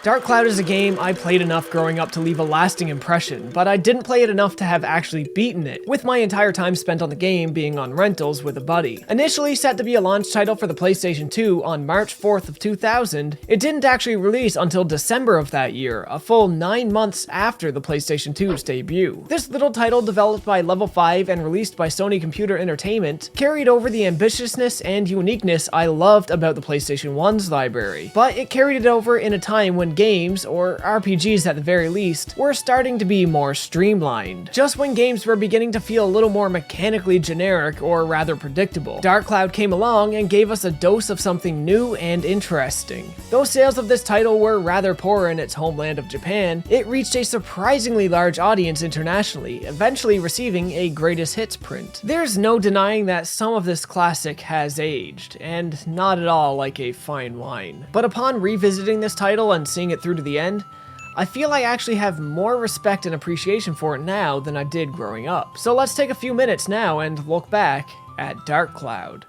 Dark Cloud is a game I played enough growing up to leave a lasting impression, but I didn't play it enough to have actually beaten it, with my entire time spent on the game being on rentals with a buddy. Initially set to be a launch title for the PlayStation 2 on March 4th of 2000, it didn't actually release until December of that year, a full 9 months after the PlayStation 2's debut. This little title, developed by Level 5 and released by Sony Computer Entertainment, carried over the ambitiousness and uniqueness I loved about the PlayStation 1's library, but it carried it over in a time when games, or RPGs at the very least, were starting to be more streamlined. Just when games were beginning to feel a little more mechanically generic, or rather predictable, Dark Cloud came along and gave us a dose of something new and interesting. Though sales of this title were rather poor in its homeland of Japan, it reached a surprisingly large audience internationally, eventually receiving a greatest hits print. There's no denying that some of this classic has aged, and not at all like a fine wine. But upon revisiting this title and seeing it through to the end, I feel I actually have more respect and appreciation for it now than I did growing up. So let's take a few minutes now and look back at Dark Cloud.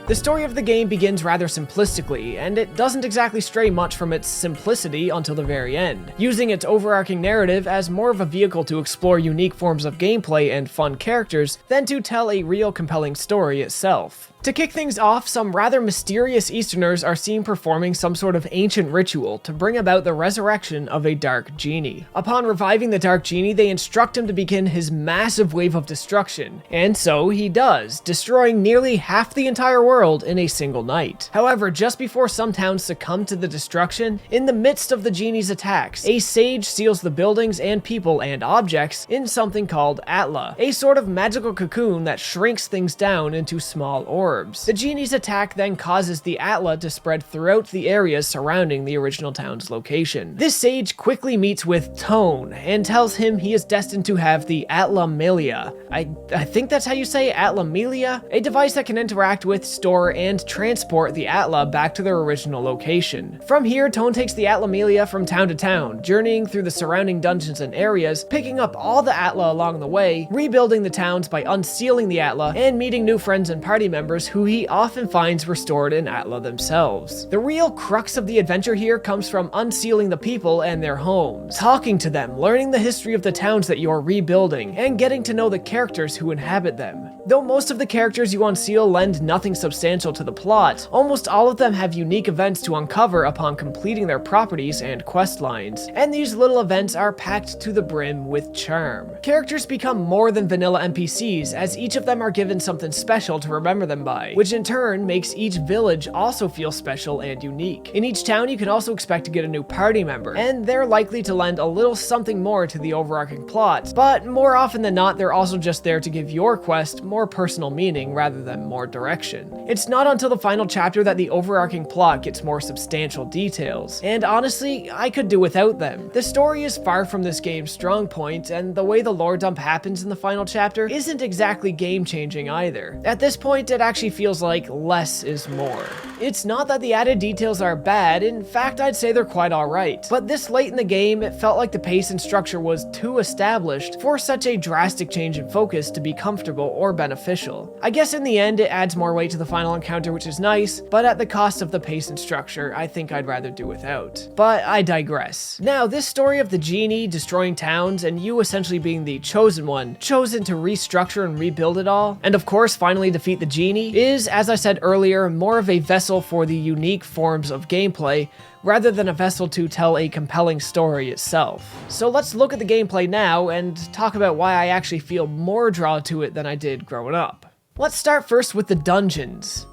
The story of the game begins rather simplistically, and it doesn't exactly stray much from its simplicity until the very end, using its overarching narrative as more of a vehicle to explore unique forms of gameplay and fun characters than to tell a real compelling story itself. To kick things off, some rather mysterious Easterners are seen performing some sort of ancient ritual to bring about the resurrection of a dark genie. Upon reviving the dark genie, they instruct him to begin his massive wave of destruction, and so he does, destroying nearly half the entire world in a single night. However, just before some towns succumb to the destruction, in the midst of the genie's attacks, a sage seals the buildings and people and objects in something called Atla, a sort of magical cocoon that shrinks things down into small orbs. The genie's attack then causes the Atla to spread throughout the areas surrounding the original town's location. This sage quickly meets with Tone and tells him he is destined to have the Atlamelia. I think that's how you say Atlamelia? A device that can interact with, store, and transport the Atla back to their original location. From here, Tone takes the Atlamelia from town to town, journeying through the surrounding dungeons and areas, picking up all the Atla along the way, rebuilding the towns by unsealing the Atla, and meeting new friends and party members who he often finds restored in Atla themselves. The real crux of the adventure here comes from unsealing the people and their homes, talking to them, learning the history of the towns that you are rebuilding, and getting to know the characters who inhabit them. Though most of the characters you unseal lend nothing substantial to the plot, almost all of them have unique events to uncover upon completing their properties and quest lines, and these little events are packed to the brim with charm. Characters become more than vanilla NPCs, as each of them are given something special to remember them by, which in turn makes each village also feel special and unique. In each town, you can also expect to get a new party member, and they're likely to lend a little something more to the overarching plot, but more often than not, they're also just there to give your quest more personal meaning rather than more direction. It's not until the final chapter that the overarching plot gets more substantial details, and honestly, I could do without them. The story is far from this game's strong point, and the way the lore dump happens in the final chapter isn't exactly game-changing either. At this point, it actually feels like less is more. It's not that the added details are bad, in fact I'd say they're quite alright, but this late in the game it felt like the pace and structure was too established for such a drastic change in focus to be comfortable or beneficial. I guess in the end it adds more weight to the final encounter, which is nice, but at the cost of the pace and structure I think I'd rather do without. But I digress. Now, this story of the genie destroying towns and you essentially being the chosen one, chosen to restructure and rebuild it all, and of course finally defeat the genie, is, as I said earlier, more of a vessel for the unique forms of gameplay rather than a vessel to tell a compelling story itself. So let's look at the gameplay now and talk about why I actually feel more drawn to it than I did growing up. Let's start first with the dungeons.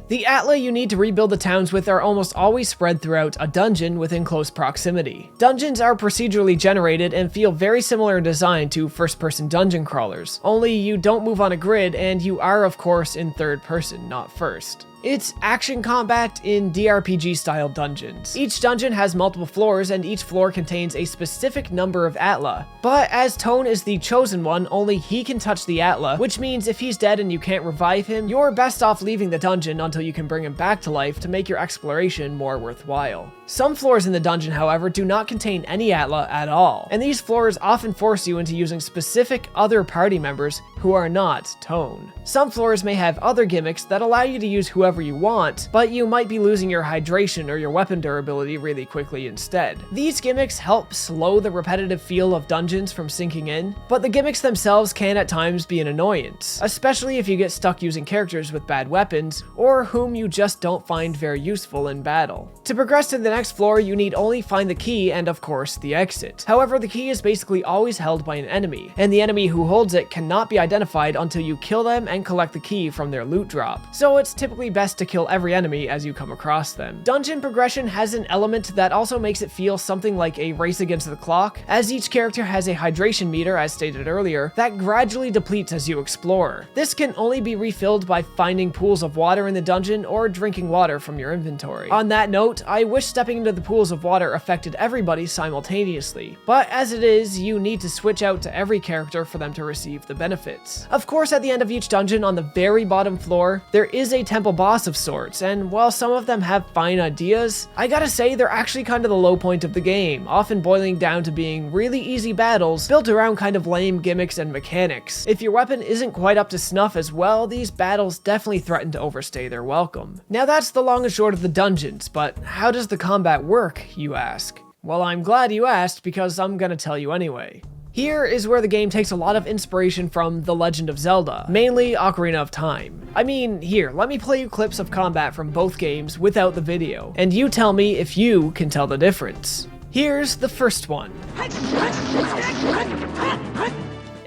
The Atla you need to rebuild the towns with are almost always spread throughout a dungeon within close proximity. Dungeons are procedurally generated and feel very similar in design to first-person dungeon crawlers, only you don't move on a grid and you are of course in third person, not first. It's action combat in JRPG-style dungeons. Each dungeon has multiple floors, and each floor contains a specific number of Atla. But as Tone is the chosen one, only he can touch the Atla, which means if he's dead and you can't revive him, you're best off leaving the dungeon until you can bring him back to life to make your exploration more worthwhile. Some floors in the dungeon, however, do not contain any Atla at all, and these floors often force you into using specific other party members who are not tone. Some floors may have other gimmicks that allow you to use whoever you want, but you might be losing your hydration or your weapon durability really quickly instead. These gimmicks help slow the repetitive feel of dungeons from sinking in, but the gimmicks themselves can at times be an annoyance, especially if you get stuck using characters with bad weapons, or whom you just don't find very useful in battle. To progress to the next floor, you need only find the key and of course the exit. However, the key is basically always held by an enemy, and the enemy who holds it cannot be identified until you kill them and collect the key from their loot drop. So it's typically best to kill every enemy as you come across them. Dungeon progression has an element that also makes it feel something like a race against the clock, as each character has a hydration meter, as stated earlier, that gradually depletes as you explore. This can only be refilled by finding pools of water in the dungeon or drinking water from your inventory. On that note, I wish stepping into the pools of water affected everybody simultaneously, but as it is, you need to switch out to every character for them to receive the benefits. Of course, at the end of each dungeon on the very bottom floor, there is a temple boss of sorts, and while some of them have fine ideas, I gotta say they're actually kind of the low point of the game, often boiling down to being really easy battles built around kind of lame gimmicks and mechanics. If your weapon isn't quite up to snuff as well, these battles definitely threaten to overstay their welcome. Now that's the long and short of the dungeons, but how does the combat work, you ask? Well, I'm glad you asked, because I'm gonna tell you anyway. Here is where the game takes a lot of inspiration from The Legend of Zelda, mainly Ocarina of Time. I mean, here, let me play you clips of combat from both games without the video, and you tell me if you can tell the difference. Here's the first one.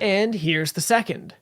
And here's the second.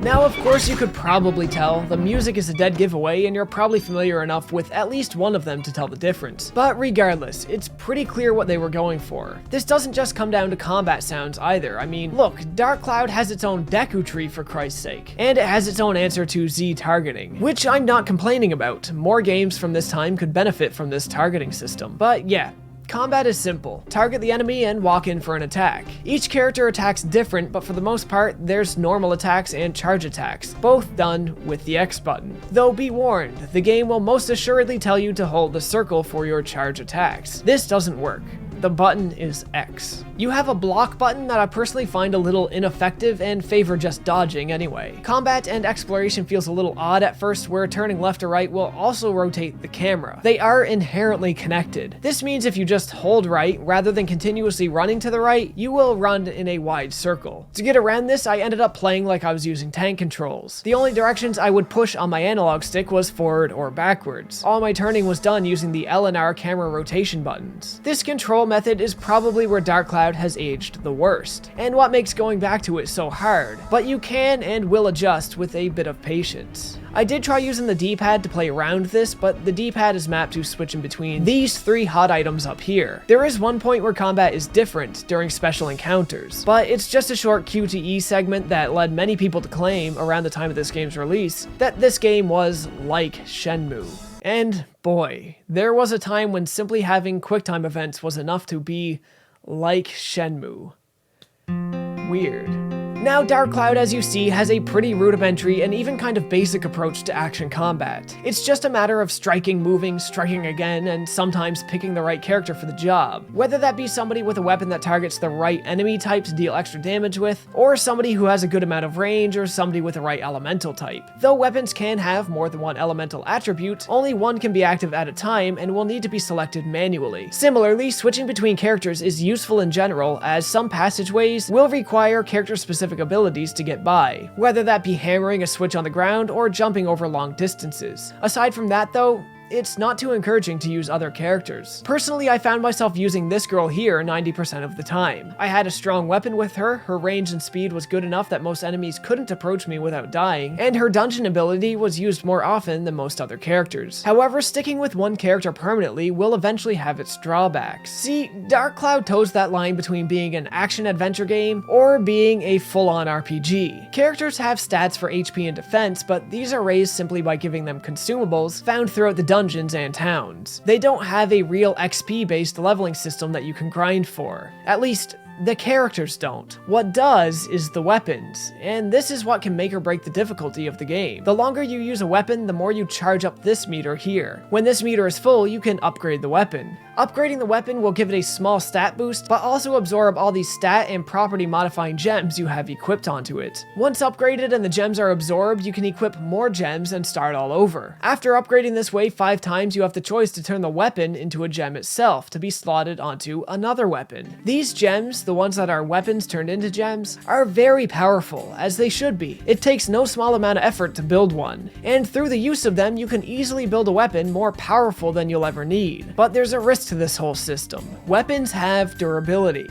Now, of course, you could probably tell the music is a dead giveaway, and you're probably familiar enough with at least one of them to tell the difference. But regardless, it's pretty clear what they were going for. This doesn't just come down to combat sounds either. I mean, look, Dark Cloud has its own Deku tree for Christ's sake, and it has its own answer to Z targeting, which I'm not complaining about. More games from this time could benefit from this targeting system. But yeah, combat is simple. Target the enemy and walk in for an attack. Each character attacks different, but for the most part, there's normal attacks and charge attacks, both done with the X button. Though be warned, the game will most assuredly tell you to hold the circle for your charge attacks. This doesn't work. The button is X. You have a block button that I personally find a little ineffective and favor just dodging anyway. Combat and exploration feels a little odd at first, where turning left or right will also rotate the camera. They are inherently connected. This means if you just hold right, rather than continuously running to the right, you will run in a wide circle. To get around this, I ended up playing like I was using tank controls. The only directions I would push on my analog stick was forward or backwards. All my turning was done using the L and R camera rotation buttons. This control method is probably where Dark Cloud has aged the worst, and what makes going back to it so hard, but you can and will adjust with a bit of patience. I did try using the D-pad to play around this, but the D-pad is mapped to switch in between these three hot items up here. There is one point where combat is different during special encounters, but it's just a short Q2E segment that led many people to claim around the time of this game's release that this game was like Shenmue. And boy, there was a time when simply having QuickTime events was enough to be like Shenmue. Weird. Now, Dark Cloud, as you see, has a pretty rudimentary and even kind of basic approach to action combat. It's just a matter of striking, moving, striking again, and sometimes picking the right character for the job. Whether that be somebody with a weapon that targets the right enemy type to deal extra damage with, or somebody who has a good amount of range, or somebody with the right elemental type. Though weapons can have more than one elemental attribute, only one can be active at a time and will need to be selected manually. Similarly, switching between characters is useful in general, as some passageways will require character-specific abilities to get by, whether that be hammering a switch on the ground or jumping over long distances. Aside from that though, it's not too encouraging to use other characters. Personally, I found myself using this girl here 90% of the time. I had a strong weapon with her, her range and speed was good enough that most enemies couldn't approach me without dying, and her dungeon ability was used more often than most other characters. However, sticking with one character permanently will eventually have its drawbacks. See, Dark Cloud toes that line between being an action-adventure game or being a full-on RPG. Characters have stats for HP and defense, but these are raised simply by giving them consumables found throughout the dungeons and towns. They don't have a real XP-based leveling system that you can grind for. At least, The characters don't. What does is the weapons, and this is what can make or break the difficulty of the game. The longer you use a weapon, the more you charge up this meter here. When this meter is full, you can upgrade the weapon. Upgrading the weapon will give it a small stat boost, but also absorb all these stat and property modifying gems you have equipped onto it. Once upgraded and the gems are absorbed, you can equip more gems and start all over. After upgrading this way 5 times, you have the choice to turn the weapon into a gem itself to be slotted onto another weapon. These gems, the ones that are weapons turned into gems, are very powerful, as they should be. It takes no small amount of effort to build one, and through the use of them, you can easily build a weapon more powerful than you'll ever need. But there's a risk to this whole system. Weapons have durability.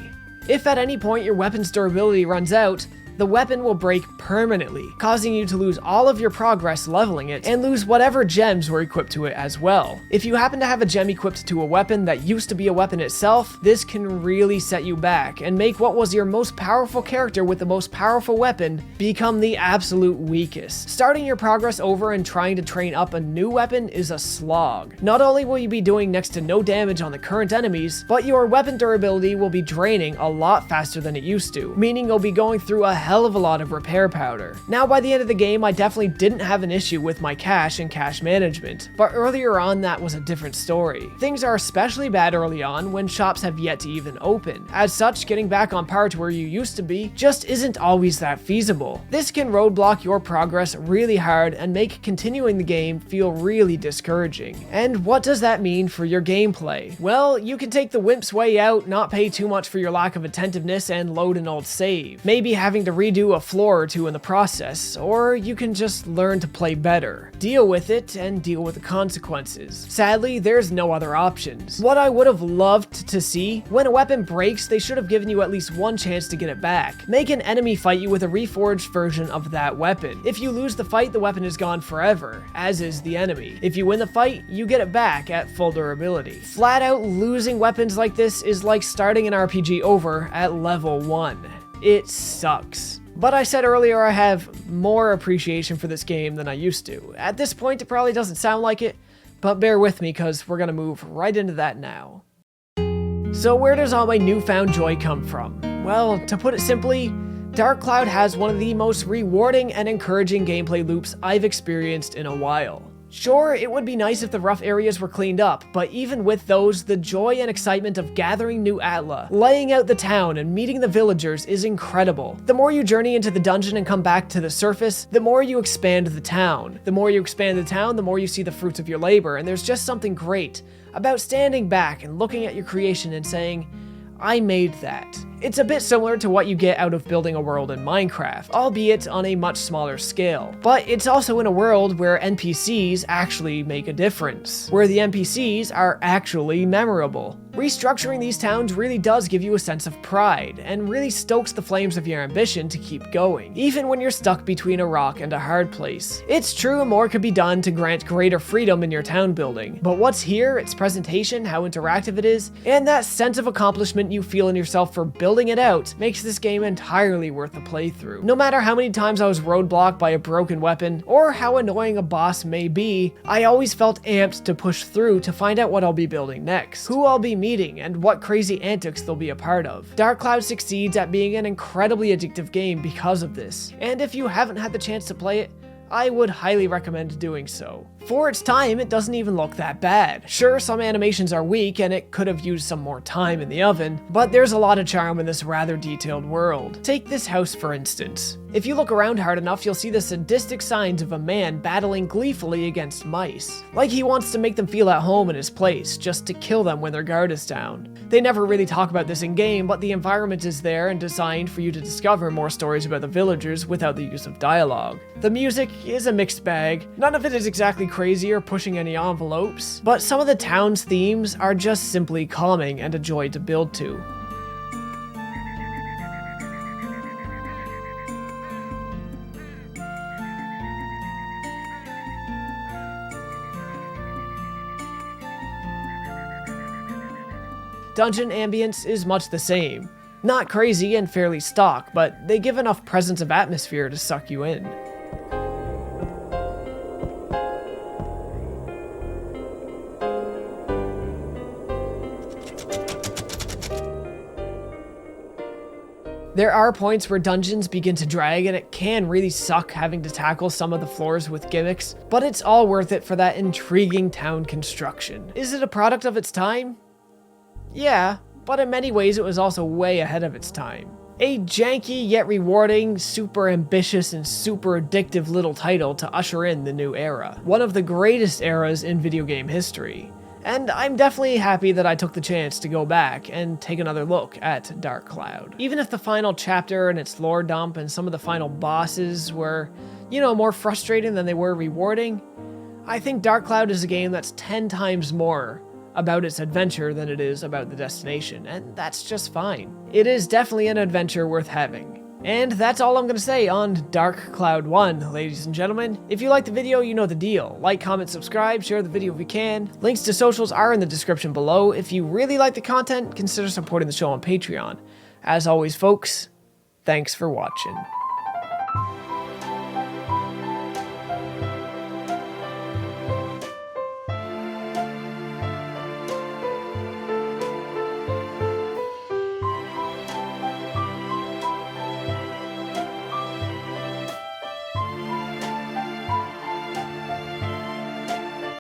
If at any point your weapon's durability runs out, the weapon will break permanently, causing you to lose all of your progress leveling it and lose whatever gems were equipped to it as well. If you happen to have a gem equipped to a weapon that used to be a weapon itself, this can really set you back and make what was your most powerful character with the most powerful weapon become the absolute weakest. Starting your progress over and trying to train up a new weapon is a slog. Not only will you be doing next to no damage on the current enemies, but your weapon durability will be draining a lot faster than it used to, meaning you'll be going through a hell of a lot of repair powder. Now, by the end of the game, I definitely didn't have an issue with my cash and cash management, but earlier on that was a different story. Things are especially bad early on when shops have yet to even open. As such, getting back on par to where you used to be just isn't always that feasible. This can roadblock your progress really hard and make continuing the game feel really discouraging. And what does that mean for your gameplay? Well, you can take the wimp's way out, not pay too much for your lack of attentiveness, and load an old save. Maybe having to redo a floor or two in the process, or you can just learn to play better. Deal with it and deal with the consequences. Sadly, there's no other options. What I would have loved to see, when a weapon breaks, they should have given you at least one chance to get it back. Make an enemy fight you with a reforged version of that weapon. If you lose the fight, the weapon is gone forever, as is the enemy. If you win the fight, you get it back at full durability. Flat out losing weapons like this is like starting an RPG over at level 1. It sucks. But I said earlier I have more appreciation for this game than I used to. At this point, it probably doesn't sound like it, but bear with me because we're gonna move right into that now. So where does all my newfound joy come from? Well, to put it simply, Dark Cloud has one of the most rewarding and encouraging gameplay loops I've experienced in a while. Sure, it would be nice if the rough areas were cleaned up, but even with those, the joy and excitement of gathering new Atla, laying out the town, and meeting the villagers is incredible. The more you journey into the dungeon and come back to the surface, the more you expand the town. The more you expand the town, the more you see the fruits of your labor, and there's just something great about standing back and looking at your creation and saying, I made that. It's a bit similar to what you get out of building a world in Minecraft, albeit on a much smaller scale. But it's also in a world where NPCs actually make a difference, where the NPCs are actually memorable. Restructuring these towns really does give you a sense of pride, and really stokes the flames of your ambition to keep going, even when you're stuck between a rock and a hard place. It's true more could be done to grant greater freedom in your town building, but what's here, its presentation, how interactive it is, and that sense of accomplishment you feel in yourself for building it out, makes this game entirely worth the playthrough. No matter how many times I was roadblocked by a broken weapon, or how annoying a boss may be, I always felt amped to push through to find out what I'll be building next, who I'll be meeting, and what crazy antics they'll be a part of. Dark Cloud succeeds at being an incredibly addictive game because of this, and if you haven't had the chance to play it, I would highly recommend doing so. For its time, it doesn't even look that bad. Sure, some animations are weak and it could have used some more time in the oven, but there's a lot of charm in this rather detailed world. Take this house for instance. If you look around hard enough, you'll see the sadistic signs of a man battling gleefully against mice. Like he wants to make them feel at home in his place, just to kill them when their guard is down. They never really talk about this in game, but the environment is there and designed for you to discover more stories about the villagers without the use of dialogue. The music is a mixed bag. None of it is exactly crazy or pushing any envelopes, but some of the town's themes are just simply calming and a joy to build to. Dungeon ambience is much the same. Not crazy and fairly stock, but they give enough presence of atmosphere to suck you in. There are points where dungeons begin to drag and it can really suck having to tackle some of the floors with gimmicks, but it's all worth it for that intriguing town construction. Is it a product of its time? Yeah, but in many ways it was also way ahead of its time. A janky yet rewarding, super ambitious, and super addictive little title to usher in the new era. One of the greatest eras in video game history. And I'm definitely happy that I took the chance to go back and take another look at Dark Cloud. Even if the final chapter and its lore dump and some of the final bosses were, more frustrating than they were rewarding, I think Dark Cloud is a game that's 10 times more about its adventure than it is about the destination, and that's just fine. It is definitely an adventure worth having. And that's all I'm going to say on Dark Cloud 1, ladies and gentlemen. If you liked the video, you know the deal. Like, comment, subscribe, share the video if you can. Links to socials are in the description below. If you really like the content, consider supporting the show on Patreon. As always, folks, thanks for watching.